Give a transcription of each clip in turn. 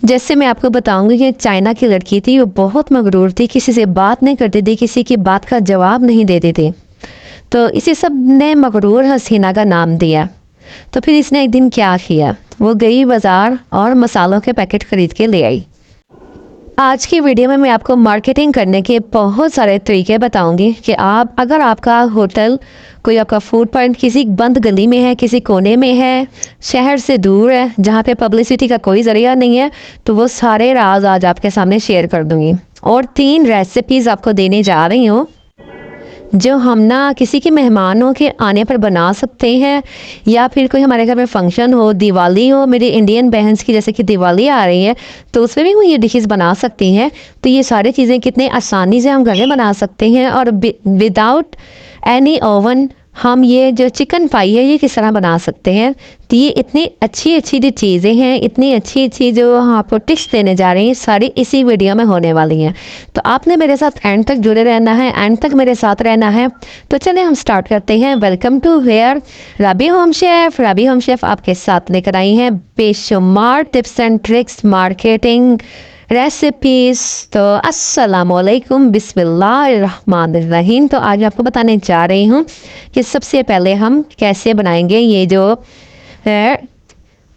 जैसे मैं आपको बताऊंगी कि चाइना की लड़की थी, वो बहुत मगरूर थी, किसी से बात नहीं करती थी, किसी की बात का जवाब नहीं देती थी। तो इसी सब ने मगरूर हसीना का नाम दिया। तो फिर इसने एक दिन क्या किया, वो गई बाज़ार और मसालों के पैकेट खरीद के ले आई। आज की वीडियो में मैं आपको मार्केटिंग करने के बहुत सारे तरीके बताऊंगी कि आप अगर आपका होटल, कोई आपका फूड पॉइंट किसी बंद गली में है, किसी कोने में है, शहर से दूर है, जहाँ पे पब्लिसिटी का कोई ज़रिया नहीं है, तो वो सारे राज आज आपके सामने शेयर कर दूंगी। और 3 रेसिपीज़ आपको देने जा रही हूँ जो हम ना किसी के मेहमानों के आने पर बना सकते हैं, या फिर कोई हमारे घर में फंक्शन हो, दिवाली हो, मेरी इंडियन बहन्स की जैसे कि दिवाली आ रही है, तो उसमें भी वो ये डिशेस बना सकती हैं। तो ये सारी चीज़ें कितने आसानी से हम घर में बना सकते हैं, और विदाउट एनी ओवन हम ये जो चिकन पाई है ये किस तरह बना सकते हैं। तो ये इतनी अच्छी अच्छी जो चीज़ें हैं, इतनी अच्छी अच्छी जो हम आपको टिप्स देने जा रही हैं, सारी इसी वीडियो में होने वाली हैं। तो आपने मेरे साथ एंड तक जुड़े रहना है, एंड तक मेरे साथ रहना है। तो चलिए हम स्टार्ट करते हैं। Welcome to where Rabi home chef. Rabi home chef आपके साथ लेकर आई हैं बेशुमार tips and tricks, marketing, recipes. तो अस्सलामुअलैकुम, बिस्मिल्लाहिर्रहमानिर्रहीम। तो आज आपको बताने जा रही हूँ कि सबसे पहले हम कैसे बनाएंगे ये जो है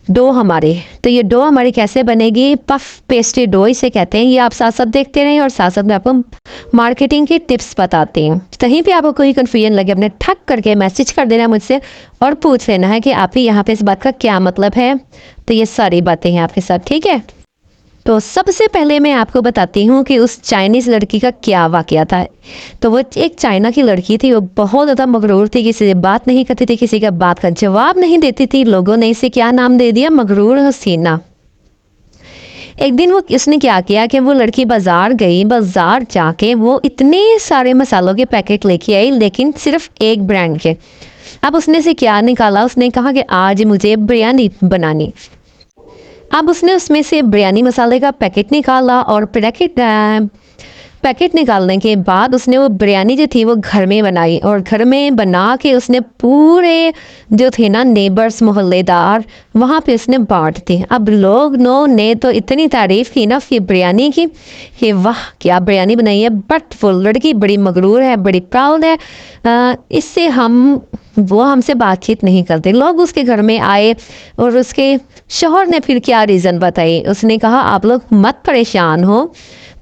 डो हमारी। तो ये डो हमारी कैसे बनेगी, पफ पेस्ट्री डो इसे कहते हैं। ये आप साथ साथ देखते रहें और साथ साथ मैं आपको मार्केटिंग की टिप्स बताती हूँ। कहीं भी आपको कोई कन्फ्यूजन लगे, अपने ठक करके मैसेज कर देना मुझसे और पूछ लेना है कि आप ही यहाँ पे इस बात का क्या मतलब है। तो ये सारी बातें हैं आपके साथ, ठीक है। तो सबसे पहले मैं आपको बताती हूँ कि उस चाइनीज़ लड़की का क्या वाकया था। तो वो एक चाइना की लड़की थी, वो बहुत ज़्यादा मगरूर थी, किसी से बात नहीं करती थी, किसी का बात का जवाब नहीं देती थी। लोगों ने इसे क्या नाम दे दिया, मगरूर हसीना। एक दिन वो उसने क्या किया कि वो लड़की बाज़ार गई, बाज़ार जाके वो इतने सारे मसालों के पैकेट लेके आई, लेकिन सिर्फ एक ब्रांड के। अब उसने से क्या निकाला, उसने कहा कि आज मुझे बिरयानी बनानी। अब उसने उसमें से बिरयानी मसाले का पैकेट निकाला और पैकेट निकालने के बाद उसने वो बिरयानी जो थी वो घर में बनाई, और घर में बना के उसने पूरे जो थे ना नेबर्स, मोहल्लेदार, वहाँ पे उसने बांट दी। अब लोग ने तो इतनी तारीफ़ की ना फिर बिरयानी की कि वाह क्या बिरयानी बनाई है। बट वो लड़की बड़ी मगरूर है, बड़ी प्राउड है। इससे वो हमसे बातचीत नहीं करते। लोग उसके घर में आए और उसके शौहर ने फिर क्या रीज़न बताई। उसने कहा आप लोग मत परेशान हो,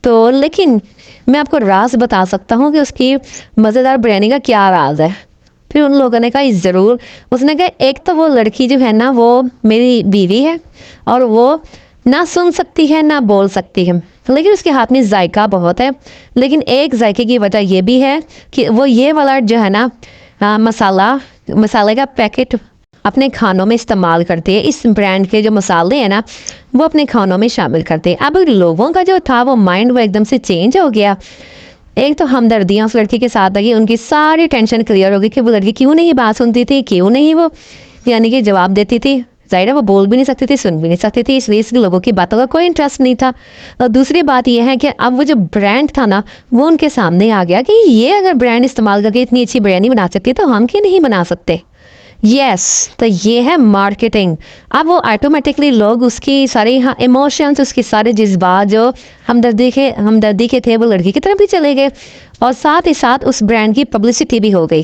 तो लेकिन मैं आपको राज बता सकता हूँ कि उसकी मज़ेदार बिरयानी का क्या राज है। फिर उन लोगों ने कहा ज़रूर। उसने कहा एक तो वो लड़की जो है ना वो मेरी बीवी है, और वो ना सुन सकती है ना बोल सकती है, लेकिन उसके हाथ में जायका बहुत है। लेकिन एक जायके की वजह यह भी है कि वो ये वाला जो है ना मसाले का पैकेट अपने खानों में इस्तेमाल करते हैं। इस ब्रांड के जो मसाले हैं ना वो अपने खानों में शामिल करते हैं। अब लोगों का जो था वो माइंड वो एकदम से चेंज हो गया। एक तो हमदर्दियाँ उस लड़की के साथ लगी, उनकी सारी टेंशन क्लियर हो गई कि वो लड़की क्यों नहीं बात सुनती थी, क्यों नहीं वो यानी कि जवाब देती थी। जाहिर है वो बोल भी नहीं सकती थी, सुन भी नहीं सकती थी, इसलिए इसके लोगों की बातों का कोई इंटरेस्ट नहीं था। और दूसरी बात यह है कि अब वो जो ब्रांड था ना वो उनके सामने आ गया कि ये अगर ब्रांड इस्तेमाल करके इतनी अच्छी बिरयानी बना सकती है तो हम क्यों नहीं बना सकते। यस, तो ये है मार्केटिंग। अब वो ऑटोमेटिकली लोग उसकी सारी इमोशंस, उसके सारे जज्बात जो हमदर्दी के थे वो लड़की की तरफ भी चले गए, और साथ ही साथ उस ब्रांड की पब्लिसिटी भी हो गई।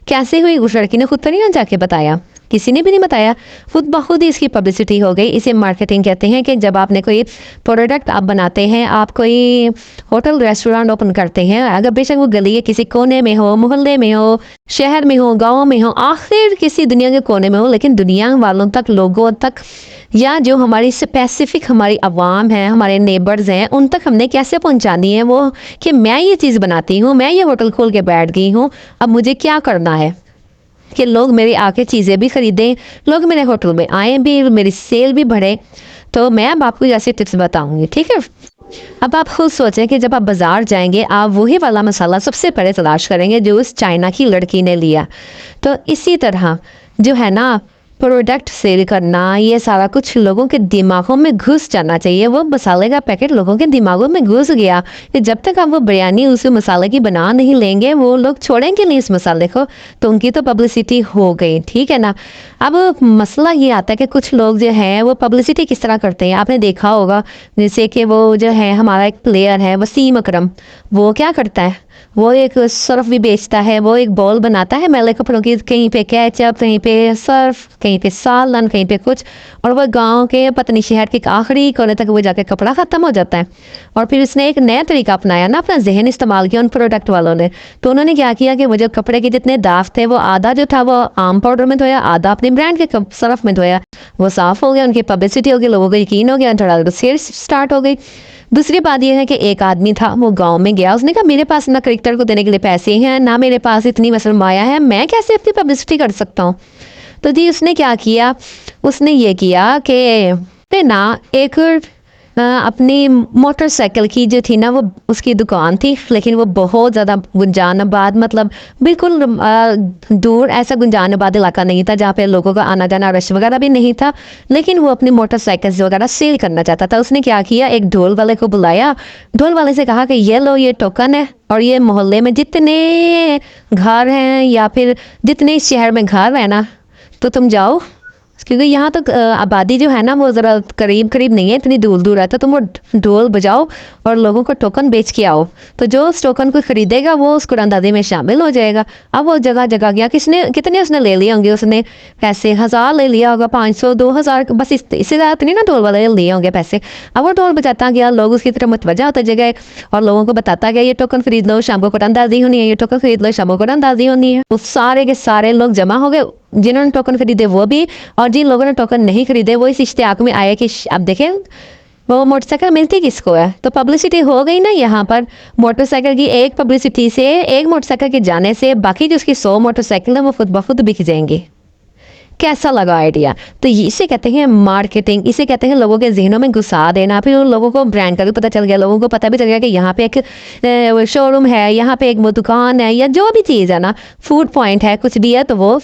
कैसे हुई, उस लड़की ने खुद तो नहीं जाके बताया, किसी ने भी नहीं बताया, खुद ब खुद ही इसकी पब्लिसिटी हो गई। इसे मार्केटिंग कहते हैं कि जब आपने कोई प्रोडक्ट आप बनाते हैं, आप कोई होटल रेस्टोरेंट ओपन करते हैं, अगर बेशक वो गली के किसी कोने में हो, मोहल्ले में हो, शहर में हो, गाँव में हो, आखिर किसी दुनिया के कोने में हो, लेकिन दुनिया वालों तक, लोगों तक, या जो हमारी स्पेसिफिक हमारी आवाम है, हमारे नेबर्स हैं, उन तक हमने कैसे पहुंचानी है वो कि मैं ये चीज़ बनाती हूँ, मैं ये होटल खोल के बैठ गई हूँ, अब मुझे क्या करना है कि लोग मेरे आके चीज़ें भी ख़रीदें, लोग मेरे होटल में आए भी, मेरी सेल भी बढ़े। तो मैं अब आपको ऐसे टिप्स बताऊंगी, ठीक है। अब आप खुद सोचें कि जब आप बाज़ार जाएंगे आप वही वाला मसाला सबसे पहले तलाश करेंगे जो उस चाइना की लड़की ने लिया। तो इसी तरह जो है ना प्रोडक्ट सेल करना, ये सारा कुछ लोगों के दिमागों में घुस जाना चाहिए। वो मसाले का पैकेट लोगों के दिमागों में घुस गया कि जब तक आप वो बिरयानी उस मसाले की बना नहीं लेंगे वो लोग छोड़ेंगे नहीं इस मसाले को, तो उनकी तो पब्लिसिटी हो गई, ठीक है ना। अब मसला ये आता है कि कुछ लोग जो हैं वो पब्लिसिटी किस तरह करते हैं, आपने देखा होगा। जैसे कि वो जो है हमारा एक प्लेयर है वसीम अकरम, वो क्या करता है, वो एक सर्फ भी बेचता है, वो एक बॉल बनाता है मैले कपड़ों की, कहीं पे केचप, कहीं पे सर्फ, कहीं पे सालन, कहीं पे कुछ, और वो गांव के पतनी शहर के आखिरी कोने तक वो जाके कपड़ा ख़त्म हो जाता है। और फिर उसने एक नया तरीका अपनाया ना, अपना जहन इस्तेमाल किया उन प्रोडक्ट वालों ने। तो उन्होंने क्या किया कि वो जो कपड़े के जितने दाग थे वो आधा जो था वो आम पाउडर में धोया, आधा अपने ब्रांड के सर्फ में धोया, वो साफ़ हो गया, उनकी पब्लिसिटी हो गई, लोगों को यकीन हो गया, थोड़ा सेल्स स्टार्ट हो गई। दूसरी बात यह है कि एक आदमी था, वो गांव में गया, उसने कहा मेरे पास ना क्रिकेटर को देने के लिए पैसे हैं, ना मेरे पास इतनी सरमाया है, मैं कैसे अपनी पब्लिसिटी कर सकता हूँ। तो जी उसने क्या किया, उसने ये किया कि ना एक अपनी मोटरसाइकिल की जो थी ना, वो उसकी दुकान थी, लेकिन वो बहुत ज़्यादा गुंजानाबाद, मतलब बिल्कुल दूर, ऐसा गुंजानाबाद इलाका नहीं था जहाँ पे लोगों का आना जाना रश वगैरह भी नहीं था, लेकिन वो अपनी मोटरसाइकिल वगैरह सेल करना चाहता था। उसने क्या किया, एक ढोल वाले को बुलाया, ढोल वाले से कहा कि ये लो, ये टोकन है, और ये मोहल्ले में जितने घर हैं या फिर जितने शहर में घर है ना, तो तुम जाओ, क्योंकि यहाँ तो आबादी जो है ना वो ज़रा करीब करीब नहीं है, इतनी दूर दूर है, तो तुम वो ढोल बजाओ और लोगों को टोकन बेच के आओ, तो जो उस टोकन को खरीदेगा वो उस कुरानदादी में शामिल हो जाएगा। अब वो जगह जगह गया, कितने उसने ले लिए होंगे, उसने पैसे 1000 ले लिया होगा, 500 2000, बस इससे ज़्यादा नहीं ना ढोल वाले लिए होंगे पैसे। अब वो ढोल बजाता गया, लोग उसकी तरफ मुतवज्जा होते जगह, और लोगों को बताता गया ये टोकन खरीद लो, शाम को कुरानदादी होनी है, ये टोकन खरीद लो, शाम को कुरानदादी होनी है। वो सारे के सारे लोग जमा हो गए, जिन्होंने टोकन खरीदे वो भी, और जिन लोगों ने टोकन नहीं खरीदे वो इस इश्तियाक में आए कि अब देखें वो मोटरसाइकिल मिलती किसको है। तो पब्लिसिटी हो गई ना यहाँ पर, मोटरसाइकिल की एक पब्लिसिटी से, एक मोटरसाइकिल के जाने से बाकी जो उसकी 100 मोटरसाइकिल है वो खुद ब खुद बिक जाएंगी। कैसा लगा आइडिया। तो इसे कहते हैं मार्केटिंग, इसे कहते हैं लोगों के जहनों में घुसा देना। फिर उन लोगों को ब्रांड का भी पता चल गया, लोगों को पता भी चल गया कि यहाँ पे एक शोरूम है, यहाँ पे एक दुकान है, या जो भी चीज़ है ना, फूड पॉइंट है, कुछ भी है, तो वो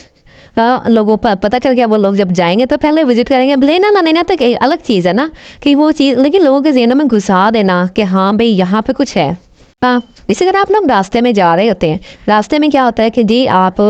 लोगों पर पता चल गया। वो लोग जब जाएंगे तो पहले विजिट करेंगे, लेना ना लेना तो एक अलग चीज़ है ना, कि वो चीज़, लेकिन लोगों के जहनों में घुसा देना कि हाँ भाई यहाँ पे कुछ है। हाँ, इसी तरह आप लोग रास्ते में जा रहे होते हैं, रास्ते में क्या होता है कि जी आप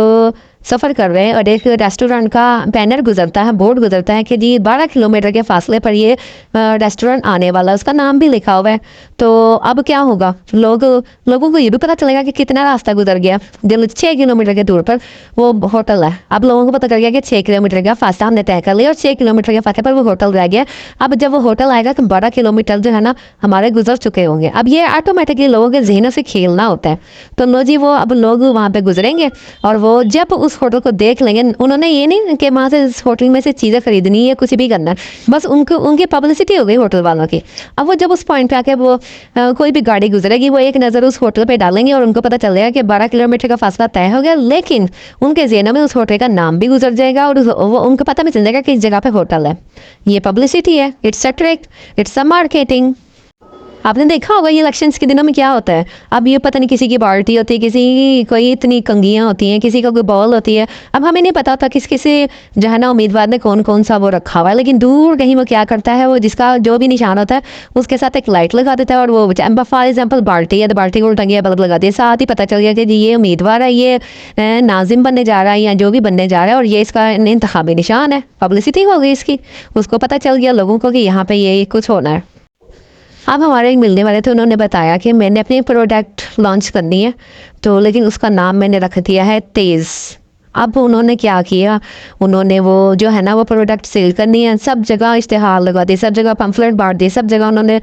सफ़र कर रहे हैं और एक रेस्टोरेंट का बैनर गुजरता है, बोर्ड गुजरता है कि जी 12 किलोमीटर के फासले पर ये रेस्टोरेंट आने वाला है, उसका नाम भी लिखा हुआ है। तो अब क्या होगा, लोगों को ये भी पता चलेगा कि कितना रास्ता गुजर गया। दिल 6 किलोमीटर के दूर पर वो होटल है, अब लोगों को पता चल गया कि 6 किलोमीटर का फासला हमने तय कर लिया और 6 किलोमीटर के फासले पर वो होटल रह गया। अब जब वो होटल आएगा तो 12 किलोमीटर जो है ना हमारे गुजर चुके होंगे। अब ये ऑटोमेटिकली लोगों के जहनों से खेलना होता है। तो लो जी, वो अब लोग वहाँ पे गुजरेंगे और वो जब उस होटल को देख लेंगे, उन्होंने ये नहीं कि वहाँ से इस होटल में से चीज़ें खरीदनी है, कुछ भी करना, बस उनकी पब्लिसिटी हो गई होटल वालों की। अब वो जब उस पॉइंट पे आके वो कोई भी गाड़ी गुजरेगी, वो एक नज़र उस होटल पे डालेंगे और उनको पता चल जाएगा कि 12 किलोमीटर का फासला तय हो गया, लेकिन उनके ज़हनों में उस होटल का नाम भी गुजर जाएगा और वो उनको पता भी चल जाएगा कि इस जगह पे होटल है। ये पब्लिसिटी है, it's a trick, it's a marketing. आपने देखा होगा ये इलेक्शंस के दिनों में क्या होता है, अब ये पता नहीं किसी की पार्टी होती है, किसी की कोई इतनी कंगियाँ होती हैं, किसी का कोई बॉल होती है। अब हमें नहीं पता होता किसी जो है ना उम्मीदवार ने कौन कौन सा वो रखा हुआ है, लेकिन दूर कहीं वो क्या करता है, वो जिसका जो भी निशान होता है उसके साथ एक लाइट लगा देता है और वो फॉर एग्जाम्पल बाल्टी है तो बाल्टी को उल्टा बल्ब लगा दिया, साथ ही पता चल गया कि जी ये उम्मीदवार है, ये नाजिम बनने जा रहा है या जो भी बनने जा रहा है और ये इसका इंतखाबी निशान है। पब्लिसिटी हो गई इसकी, उसको पता चल गया लोगों को कि यहाँ पे ये कुछ होना है। अब हमारे एक मिलने वाले थे, उन्होंने बताया कि मैंने अपनी प्रोडक्ट लॉन्च करनी है, तो लेकिन उसका नाम मैंने रख दिया है तेज़। अब उन्होंने क्या किया, उन्होंने वो जो है ना वो प्रोडक्ट सेल करनी है, सब जगह इश्तिहार लगा दिए, सब जगह पम्फलेट बांट दिए, सब जगह उन्होंने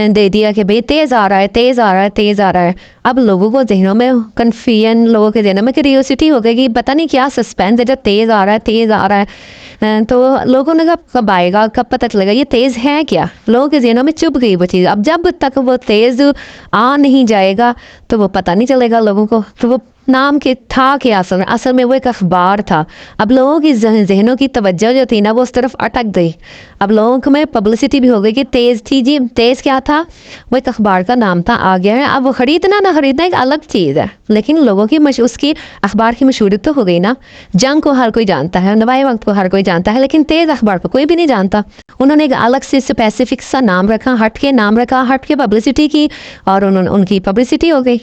दे दिया कि भाई तेज़ आ रहा है, तेज़ आ रहा है, तेज़ आ रहा है। अब लोगों को जहनों में कन्फ्यूजन, लोगों के जहनों में क्यूरियोसिटी हो गई कि पता नहीं क्या सस्पेंस है, जब तेज़ आ रहा है, तेज़ आ रहा है। तो लोगों ने कब आएगा, कब पता चलेगा ये तेज़ है क्या, लोगों के जहनों में चुभ गई वो चीज़। अब जब तक वो तेज़ आ नहीं जाएगा तो वो पता नहीं चलेगा लोगों को, तो वो नाम के था कि असल में वो एक अखबार था। अब लोगों की जहनों की तवज्जो जो थी ना वो उस तरफ अटक गई। अब लोगों को में पब्लिसिटी भी हो गई कि तेज़ थी जी, तेज़ क्या था, वो एक अखबार का नाम था, आ गया है। अब वो ख़रीदना ना ख़रीदना एक अलग चीज़ है, लेकिन लोगों की उसकी अखबार की मशहूरी तो हो गई ना। जंग को हर कोई जानता है, नवाए वक्त को हर कोई जानता है, लेकिन तेज़ अखबार को कोई भी नहीं जानता। उन्होंने एक अलग से स्पेसिफिक सा नाम रखा, हट के नाम रखा, हट के पब्लिसिटी की, और उन्होंने उनकी पब्लिसिटी हो गई।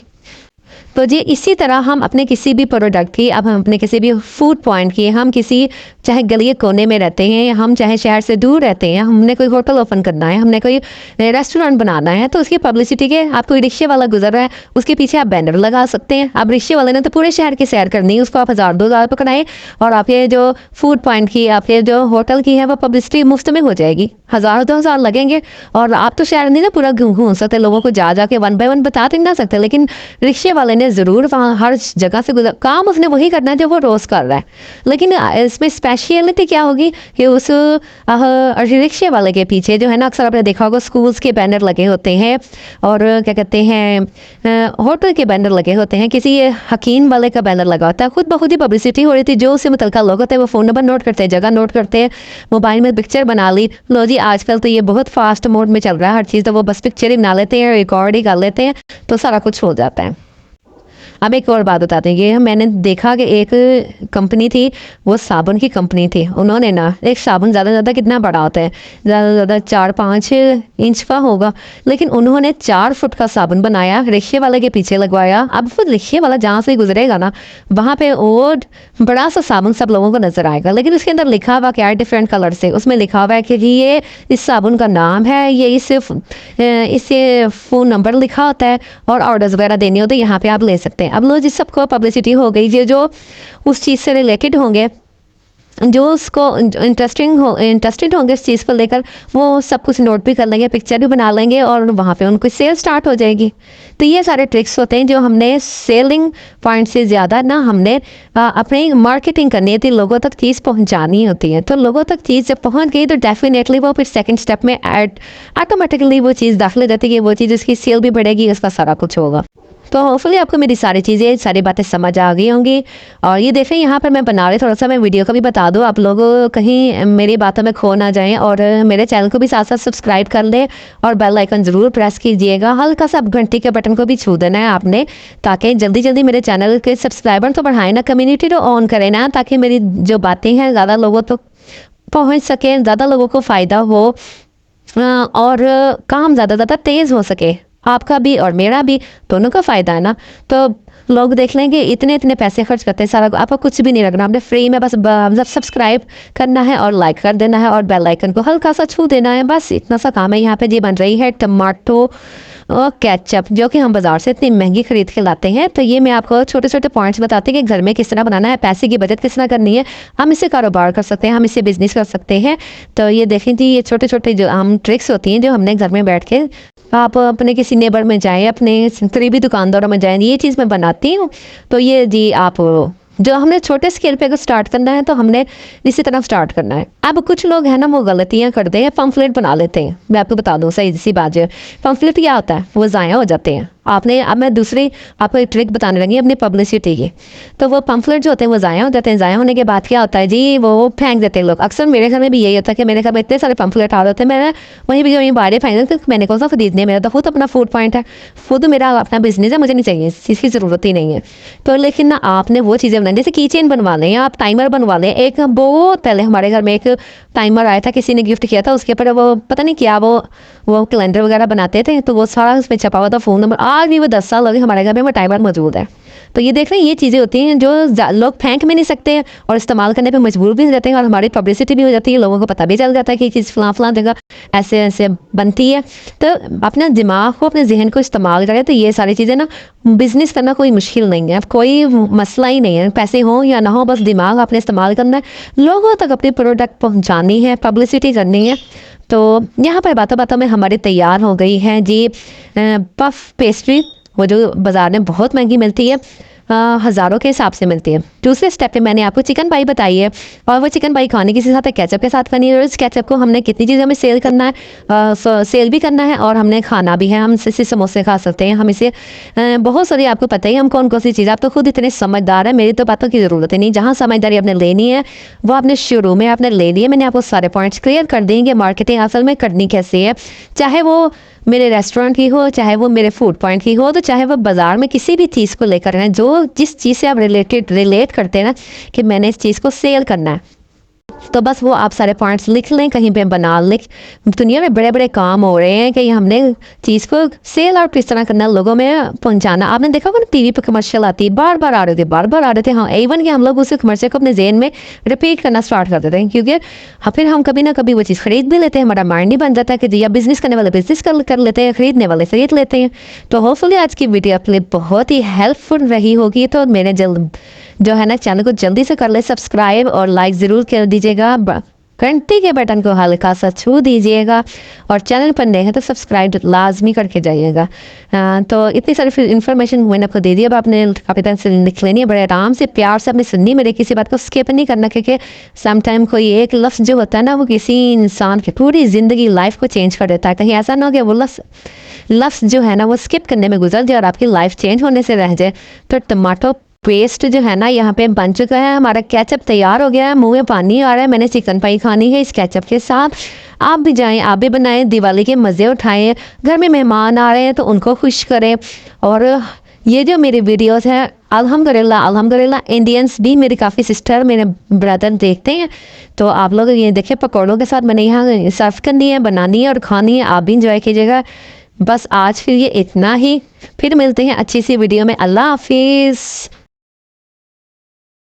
तो जी इसी तरह हम अपने किसी भी प्रोडक्ट की, अब हम अपने किसी भी फूड पॉइंट की, हम किसी चाहे गली कोने में रहते हैं या हम चाहे शहर से दूर रहते हैं, हमने कोई होटल ओपन करना है, हमने कोई रेस्टोरेंट बनाना है, तो उसकी पब्लिसिटी के, आप कोई रिक्शे वाला गुजर रहा है उसके पीछे आप बैनर लगा सकते हैं। अब रिक्शे वाले ने तो पूरे शहर की सैर करनी है, उसको आप 1000-2000 पकड़ाएं और आप ये जो फूड पॉइंट की, आप ये जो होटल की है वो पब्लिसिटी मुफ्त में हो जाएगी। 1000-2000 लगेंगे और आप तो शहर नहीं ना पूरा घूम सकते, लोगों को जा जाके 1 बाय 1 बता नहीं ना सकते, लेकिन रिक्शे वाले ने ज़रूर वहाँ हर जगह से गुजर, काम उसने वही करना है जो वो रोज़ कर रहा है। लेकिन इसमें स्पेशलिटी क्या होगी कि उस रिक्शे वाले के पीछे जो है ना, अक्सर आपने देखा होगा स्कूल्स के बैनर लगे होते हैं, और क्या कहते हैं होटल के बैनर लगे होते हैं, किसी हकीम वाले का बैनर लगा होता है। खुद ब खुद ही पब्लिसिटी हो रही थी। जो उससे मुतल्लिका लोग होते हैं वो फ़ोन नंबर नोट करते हैं, जगह नोट करते हैं, मोबाइल में पिक्चर बना ली। लो जी आजकल तो ये बहुत फास्ट मोड में चल रहा है हर चीज़, तो वो बस पिक्चर ही बना लेते हैं, रिकॉर्ड ही कर लेते हैं, तो सारा कुछ हो जाता है। अब एक और बात बताते हैं, ये मैंने देखा कि एक कंपनी थी, वो साबुन की कंपनी थी। उन्होंने ना एक साबुन ज़्यादा से ज़्यादा कितना बड़ा होता है, ज़्यादा से ज़्यादा 4-5 इंच का होगा, लेकिन उन्होंने 4 फुट का साबुन बनाया, रिक्शे वाले के पीछे लगवाया। अब वो रिक्शे वाला जहाँ से गुजरेगा ना, वहाँ पे वो बड़ा सा साबुन सब लोगों को नजर आएगा, लेकिन उसके अंदर लिखा हुआ क्या है, डिफरेंट कलर से उसमें लिखा हुआ है कि ये इस साबुन का नाम है, ये इससे फ़ोन नंबर लिखा होता है, और ऑर्डर्स वगैरह देने होते हैं, यहाँ पे आप ले सकते हैं। अब लो जिस सबको पब्लिसिटी हो गई, ये जो उस चीज़ से रिलेटेड होंगे, जो उसको इंटरेस्टेड होंगे इस चीज़ को लेकर, वो सब कुछ नोट भी कर लेंगे, पिक्चर भी बना लेंगे, और वहाँ पे उनको सेल स्टार्ट हो जाएगी। तो ये सारे ट्रिक्स होते हैं जो हमने सेलिंग पॉइंट से ज़्यादा ना हमने अपनी मार्केटिंग करनी थी, लोगों तक चीज़ पहुँचानी होती है। तो लोगों तक चीज़ जब पहुँच गई तो डेफिनेटली वो फिर सेकंड स्टेप में ऑटोमेटिकली वो चीज़ दाखिल हो जाती है, वो चीज़ उसकी सेल भी बढ़ेगी, उसका सारा कुछ होगा। तो होपफुली आपको मेरी सारी चीज़ें, सारी बातें समझ आ गई होंगी। और ये देखें यहाँ पर मैं बना रही, थोड़ा सा मैं वीडियो का भी बता दूँ, आप लोग कहीं मेरी बातों में खो ना जाएं, और मेरे चैनल को भी साथ साथ सब्सक्राइब कर लें, और बेल आइकन ज़रूर प्रेस कीजिएगा। हल्का सा घंटी के बटन को भी छू देना है आपने, ताकि जल्दी जल्दी मेरे चैनल के सब्सक्राइबर तो बढ़ाएं ना, कम्युनिटी तो ऑन करें ना, ताकि मेरी जो बातें हैं ज़्यादा लोगों तक पहुँच सकें, ज़्यादा लोगों को फ़ायदा हो, और काम ज़्यादा तेज़ हो सके, आपका भी और मेरा भी, दोनों का फ़ायदा है ना। तो लोग देख लेंगे इतने इतने पैसे खर्च करते हैं, सारा आपको कुछ भी नहीं लगना, आपने फ्री में बस सब्सक्राइब करना है और लाइक कर देना है और बेल आइकन को हल्का सा छू देना है, बस इतना सा काम है। यहाँ पे जी बन रही है टमाटो और केचप, जो कि हम बाज़ार से इतनी महंगी खरीद के लाते हैं। तो ये मैं आपको छोटे छोटे पॉइंट्स बताते हैं कि घर में किस तरह बनाना है, पैसे की बचत किस तरह करनी है, हम इससे कारोबार कर सकते हैं, हम इससे बिजनेस कर सकते हैं। तो ये देखें जी, ये छोटे छोटे जो हम ट्रिक्स होती हैं जो हमने घर में बैठ के, आप अपने किसी नेबर में जाएं, अपने करीबी दुकानदारों में जाएं, ये चीज़ मैं बनाती हूँ। तो ये जी आप जो हमने छोटे स्केल पे अगर स्टार्ट करना है तो हमने इसी तरह स्टार्ट करना है। अब कुछ लोग हैं ना वो गलतियाँ करते हैं, पम्फलेट बना लेते हैं। मैं आपको बता दूँ सही सी बात है, पम्फलेट क्या होता है, वो ज़ाया हो जाते हैं। आपने अब मैं दूसरी आपको एक ट्रिक बताने लगी अपनी पब्लिसिटी की। तो वो पम्फलेट जो होते हैं वो ज़ाया हो जाते हैं, ज़ाया होने के बाद क्या होता है जी, वो फेंक देते हैं लोग। अक्सर मेरे घर में भी यही होता है कि मेरे घर में इतने सारे पम्फलेट आ रहे थे, मैं वहीं भी वहीं बाहर फेंक देती, मैंने कौन सा खरीदने, मेरा तो खुद अपना फूड पॉइंट है, खुद मेरा अपना बिजनेस है, मुझे नहीं चाहिए, इस चीज़ की ज़रूरत ही नहीं है। तो लेकिन ना आपने वो चीज़ें बनानी, जैसे की चेन बनवा लें, आप टाइमर बनवा लें। एक बहुत पहले हमारे घर में एक टाइमर आया था, किसी ने गिफ्ट किया था, उसके ऊपर वो पता नहीं क्या वो कैलेंडर वगैरह बनाते थे, तो वो सारा उसमें छपा हुआ था फ़ोन नंबर। आज भी वो 10 साल लगे हमारे घर में वो टाइमर मौजूद है। तो ये देख रहे हैं, ये चीज़ें होती हैं जो लोग फेंक भी नहीं सकते और इस्तेमाल करने पे मजबूर भी हो जाते हैं, और हमारी पब्लिसिटी भी हो जाती है, लोगों को पता भी चल जाता है कि चीज़ फलां जगह ऐसे ऐसे बनती है। तो अपने दिमाग को, अपने जहन को इस्तेमाल करें, तो ये सारी चीज़ें ना, बिजनेस करना कोई मुश्किल नहीं है, कोई मसला ही नहीं है, पैसे हों या ना हो, बस दिमाग आपने इस्तेमाल करना है, लोगों तक अपनी प्रोडक्ट पहुँचानी है, पब्लिसिटी करनी है। तो यहाँ पर बातों बातों में हमारी तैयार हो गई है जी पफ पेस्ट्री, वो जो बाज़ार में बहुत महंगी मिलती है। हज़ारों के हिसाब से मिलती है। दूसरे स्टेप पे मैंने आपको चिकन पाई बताई है, और वो चिकन पाई खाने के साथ केचप के साथ करनी है। और इस केचप को हमने कितनी चीज़ों में सेल करना है, सेल भी करना है और हमने खाना भी है। हम इसे समोसे खा सकते हैं, हम इसे बहुत सारी, आपको पता ही हम कौन कौन सी चीज़, आप तो खुद इतने समझदार है, मेरी तो बातों की ज़रूरत ही नहीं। जहाँ समझदारी आपने लेनी है वो आपने शुरू में आपने ले ली है। मैंने आपको सारे पॉइंट्स क्लियर कर देंगे मार्केटिंग असल में करनी कैसे है, चाहे वो मेरे रेस्टोरेंट की हो, चाहे वो मेरे फूड पॉइंट की हो, तो चाहे वो बाजार में किसी भी चीज़ को लेकर है, जो जिस चीज़ से आप रिलेट करते हैं ना कि मैंने इस चीज़ को सेल करना है, तो बस वो आप सारे पॉइंट्स लिख लें, कहीं पे बना लिख। दुनिया में बड़े बड़े काम हो रहे हैं कि हमने चीज़ को सेल और किस तरह करना, लोगों में पहुंचाना। आपने देखा होगा ना टीवी पे कमर्शियल आती है, बार बार आ रहे थे हाँ, इवन कि हम लोग उस कमर्शियल को अपने जेहन में रिपीट करना स्टार्ट कर देते हैं, क्योंकि फिर हम कभी ना कभी वो चीज़ खरीद भी लेते हैं। हमारा माइंड ही बन जाता है कि जी, या बिजनेस करने वाले बिजनेस कर लेते हैं, खरीदने वाले खरीद लेते हैं। तो होपफुली आज की वीडियो आपके लिए बहुत ही हेल्पफुल रही होगी। तो मेरे जल्द जो है ना चैनल को जल्दी से कर ले सब्सक्राइब, और लाइक ज़रूर कर दीजिएगा, घंटी के बटन को हल्का सा छू दीजिएगा, और चैनल पर नए हैं तो सब्सक्राइब लाजमी करके जाइएगा। तो इतनी सारी इन्फॉर्मेशन मैंने आपको दे दी, अब आपने काफ़ी टाइम से लिख लेनी है, बड़े आराम से प्यार से आपने सुननी, मेरे किसी बात को स्किप नहीं करना, क्योंकि समटाइम कोई एक लफ्ज़ जो होता है ना वो किसी इंसान की पूरी ज़िंदगी लाइफ को चेंज कर देता है। कहीं ऐसा ना हो कि वो लफ्ज़ जो है ना वो स्किप करने में गुजर जाए और आपकी लाइफ चेंज होने से रह जाए। तो टमाटो पेस्ट जो है ना यहाँ पे बन चुका है, हमारा केचप तैयार हो गया है, मुंह में पानी आ रहा है। मैंने चिकन पाई खानी है इस केचप के साथ। आप भी जाएं, आप भी बनाएं, दिवाली के मज़े उठाएं, घर में मेहमान आ रहे हैं तो उनको खुश करें। और ये जो मेरी वीडियोस हैं अल्हम्दुलिल्लाह इंडियंस भी, मेरी काफ़ी सिस्टर मेरे ब्रदर देखते हैं। तो आप लोग ये देखें, पकौड़ों के साथ मैंने यहाँ सर्व करनी है, बनानी है और खानी है, आप भी इंजॉय कीजिएगा। बस आज फिर ये इतना ही, फिर मिलते हैं अच्छी सी वीडियो में। अल्लाह हाफिज़।